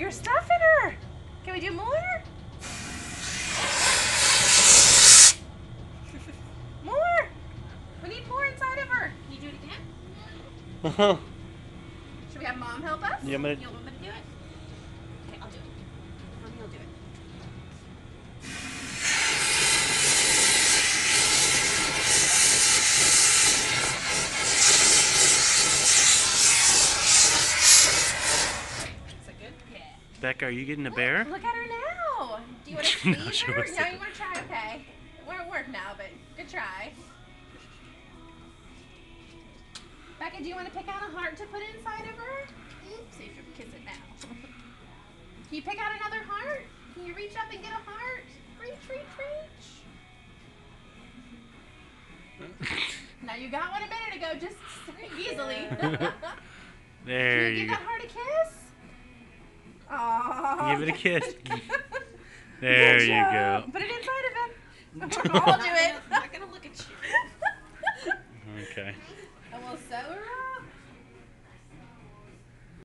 You're stuffing her. Can we do more? More. We need more inside of her. Can you do it again? Should we have Mom help us? Yeah, I'm gonna... You want me to do it? Okay, I'll do it. Mommy will do it. Is that good? Yeah. Becca, are you getting a bear? Look at her now. Do you want to squeeze No, she her? wants No, to- you want to try? Okay. It won't work now, but good try. Becca, do you want to pick out a heart to put inside of her? See if you'll kiss it now. Can you pick out another heart? Can you reach up and get a heart? Reach, reach, reach. Now you got one a minute ago, just easily. There Can you you give go. that heart a kiss? Aww. Give it a kiss. There Good you job. go. Put it inside of him. I'll do it. I'm not gonna look at you. Okay. And we'll sew her